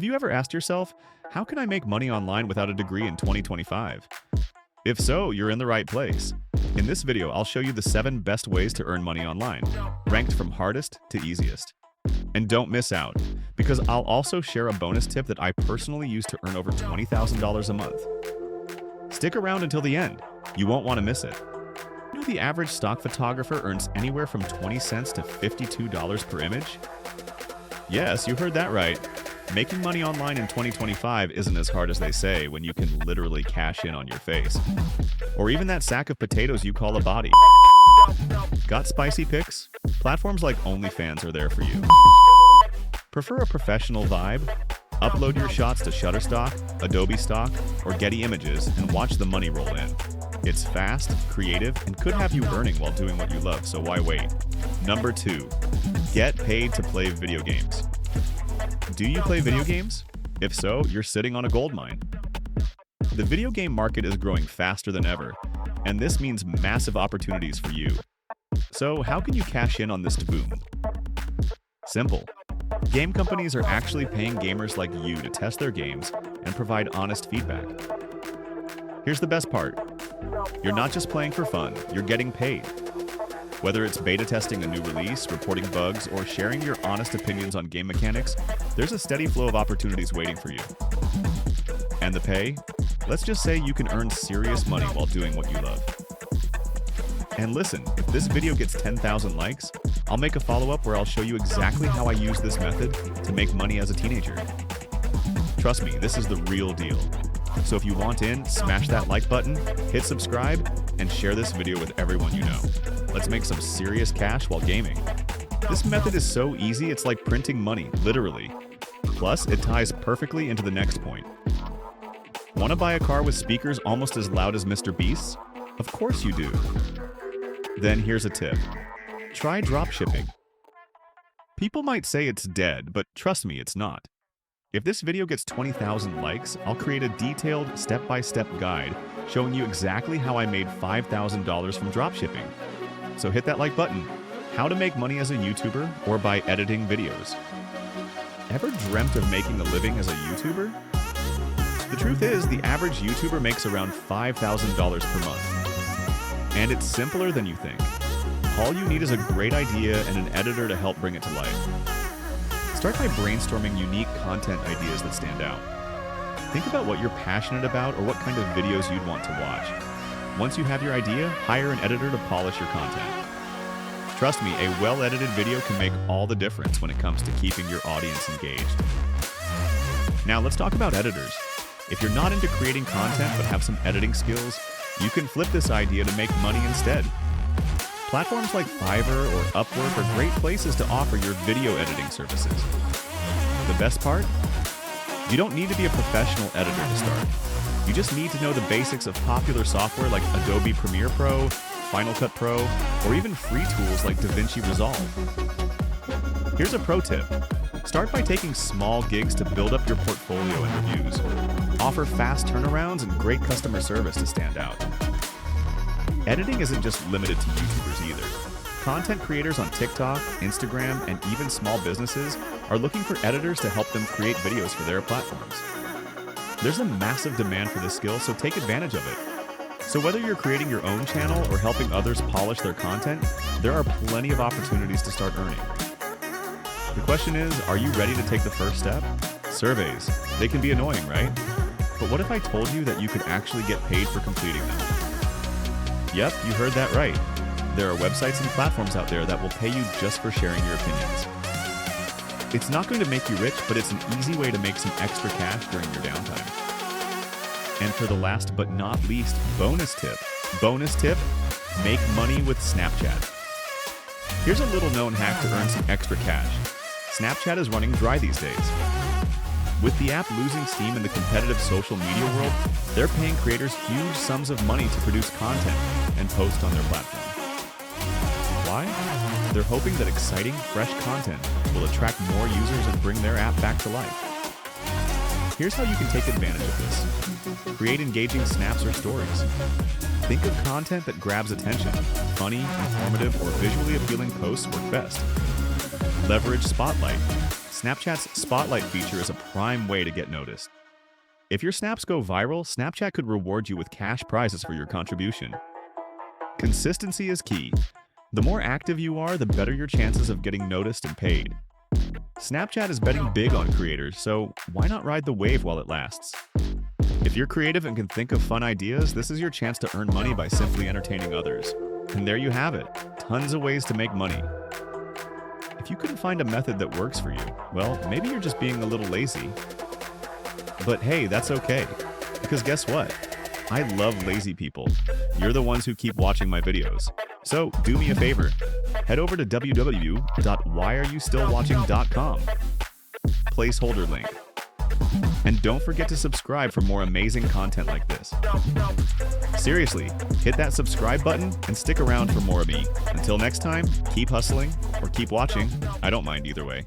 Have you ever asked yourself, how can I make money online without a degree in 2025? If so, you're in the right place. In this video, I'll show you the 7 best ways to earn money online, ranked from hardest to easiest. And don't miss out, because I'll also share a bonus tip that I personally use to earn over $20,000 a month. Stick around until the end. You won't want to miss it. You know the average stock photographer earns anywhere from 20 cents to $52 per image? Yes, you heard that right. Making money online in 2025 isn't as hard as they say when you can literally cash in on your face. Or even that sack of potatoes you call a body. Got spicy pics? Platforms like OnlyFans are there for you. Prefer a professional vibe? Upload your shots to Shutterstock, Adobe Stock, or Getty Images and watch the money roll in. It's fast, creative, and could have you earning while doing what you love, so why wait? Number 2, get paid to play video games. Do you play video games? If so, you're sitting on a goldmine. The video game market is growing faster than ever, and this means massive opportunities for you. So how can you cash in on this boom? Simple. Game companies are actually paying gamers like you to test their games and provide honest feedback. Here's the best part. You're not just playing for fun, you're getting paid. Whether it's beta testing a new release, reporting bugs, or sharing your honest opinions on game mechanics, there's a steady flow of opportunities waiting for you. And the pay? Let's just say you can earn serious money while doing what you love. And listen, if this video gets 10,000 likes, I'll make a follow-up where I'll show you exactly how I use this method to make money as a teenager. Trust me, this is the real deal. So if you want in, smash that like button, hit subscribe, and share this video with everyone you know. Let's make some serious cash while gaming. This method is so easy, it's like printing money, literally. Plus, it ties perfectly into the next point. Want to buy a car with speakers almost as loud as Mr. Beast's? Of course you do. Then here's a tip. Try dropshipping. People might say it's dead, but trust me, it's not. If this video gets 20,000 likes, I'll create a detailed step-by-step guide showing you exactly how I made $5,000 from dropshipping. So hit that like button. How to make money as a YouTuber or by editing videos. Ever dreamt of making a living as a YouTuber? The truth is, the average YouTuber makes around $5,000 per month. And it's simpler than you think. All you need is a great idea and an editor to help bring it to life. Start by brainstorming unique content ideas that stand out. Think about what you're passionate about or what kind of videos you'd want to watch. Once you have your idea, hire an editor to polish your content. Trust me, a well-edited video can make all the difference when it comes to keeping your audience engaged. Now let's talk about editors. If you're not into creating content but have some editing skills, you can flip this idea to make money instead. Platforms like Fiverr or Upwork are great places to offer your video editing services. The best part? You don't need to be a professional editor to start. You just need to know the basics of popular software like Adobe Premiere Pro, Final Cut Pro, or even free tools like DaVinci Resolve. Here's a pro tip. Start by taking small gigs to build up your portfolio and reviews. Offer fast turnarounds and great customer service to stand out. Editing isn't just limited to YouTubers either. Content creators on TikTok, Instagram, and even small businesses are looking for editors to help them create videos for their platforms. There's a massive demand for this skill, so take advantage of it. So whether you're creating your own channel or helping others polish their content, there are plenty of opportunities to start earning. The question is, are you ready to take the first step? Surveys. They can be annoying, right? But what if I told you that you could actually get paid for completing them? Yep, you heard that right. There are websites and platforms out there that will pay you just for sharing your opinions. It's not going to make you rich, but it's an easy way to make some extra cash during your downtime. And for the last but not least, bonus tip. Bonus tip, make money with Snapchat. Here's a little known hack to earn some extra cash. Snapchat is running dry these days. With the app losing steam in the competitive social media world, they're paying creators huge sums of money to produce content and post on their platform. Why? They're hoping that exciting, fresh content will attract more users and bring their app back to life. Here's how you can take advantage of this. Create engaging snaps or stories. Think of content that grabs attention. Funny, informative, or visually appealing posts work best. Leverage Spotlight. Snapchat's Spotlight feature is a prime way to get noticed. If your snaps go viral, Snapchat could reward you with cash prizes for your contribution. Consistency is key. The more active you are, the better your chances of getting noticed and paid. Snapchat is betting big on creators, so why not ride the wave while it lasts? If you're creative and can think of fun ideas, this is your chance to earn money by simply entertaining others. And there you have it, tons of ways to make money. If you couldn't find a method that works for you, well, maybe you're just being a little lazy. But hey, that's okay, because guess what? I love lazy people. You're the ones who keep watching my videos. So do me a favor, head over to www.whyareyoustillwatching.com. Placeholder link. And don't forget to subscribe for more amazing content like this. Seriously, hit that subscribe button and stick around for more of me. Until next time, keep hustling or keep watching. I don't mind either way.